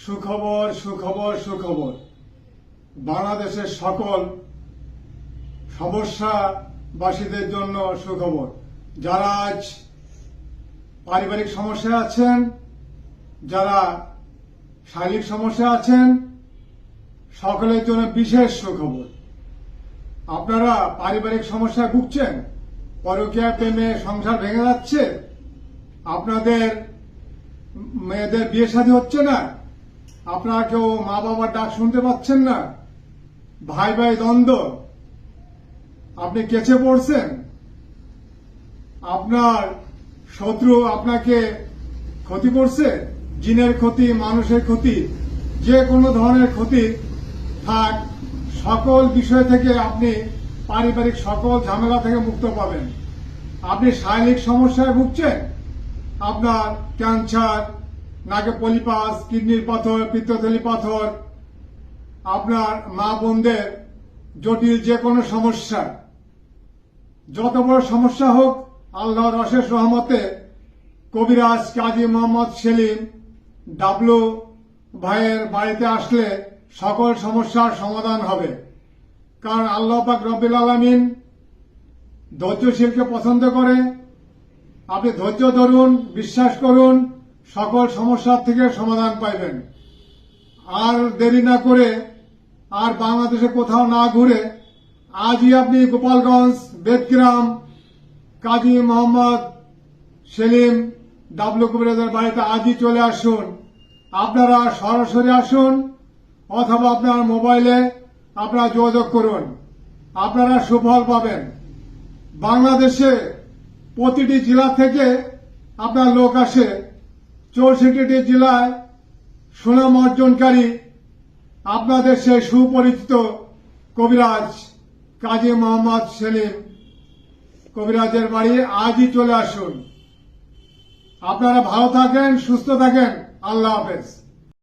সুখবর সুখবর সুখবর বাংলাদেশের সকল সমস্যাবাসীদের জন্য সুখবর। যারা আজ পারিবারিক সমস্যা আছেন, যারা শারীরিক সমস্যা আছেন, সকলের জন্য বিশেষ সুখবর। আপনারা পারিবারিক সমস্যায় ভুগছেন, পরকীয়া প্রেমে সংসার ভেঙে যাচ্ছে, আপনাদের মেয়েদের বিয়ে শাদী হচ্ছে না, আপনারা কেউ মা বাবার ডাক শুনতে পাচ্ছেন না, ভাই ভাই দ্বন্দ্ব, আপনি কেচে পড়ছেন, আপনার শত্রু আপনাকে ক্ষতি করছে, জিনের ক্ষতি, মানুষের ক্ষতি, যে কোনো ধরনের ক্ষতি থাক, সকল বিষয় থেকে আপনি পারিবারিক সকল ঝামেলা থেকে মুক্ত পাবেন। আপনি শারীরিক সমস্যায় ভুগছেন, আপনার ক্যান্সার, নাকে পলিপাস, কিডনির পাথর, পিত্তথলি পাথর, আপনার মা বোনদের জটিল যে কোনো সমস্যা, যত বড় সমস্যা হোক, আল্লাহর অশেষ রহমতে কবিরাজ কাজী মোহাম্মদ সেলিম ডাবলু ভাইয়ের বাড়িতে আসলে সকল সমস্যার সমাধান হবে। কারণ আল্লাহ পাক রব্বুল আলামিন ধৈর্যশীলকে পছন্দ করে। আপনি ধৈর্য ধরুন, বিশ্বাস করুন, সকল সমস্যার থেকে সমাধান পাইবেন। আর দেরি না করে, আর বাংলাদেশে কোথাও না ঘুরে, আজই আপনি গোপালগঞ্জ বেদগ্রাম কাজী মোহাম্মদ সেলিম ডাবলু কবিরাজের বাড়িতে আজই চলে আসুন। আপনারা সরাসরি আসুন অথবা আপনার মোবাইলে আপনারা যোগাযোগ করুন, আপনারা সুফল পাবেন। বাংলাদেশে প্রতিটি জেলা থেকে আপনার লোক আসে। 64টি জেলায় সুনাম অর্জনকারী আপনাদের সেই সুপরিচিত কবিরাজ কাজী মোহাম্মদ সেলিম কবিরাজের বাড়ি আজই চলে আসুন। আপনারা ভালো থাকেন, সুস্থ থাকেন। আল্লাহ হাফেজ।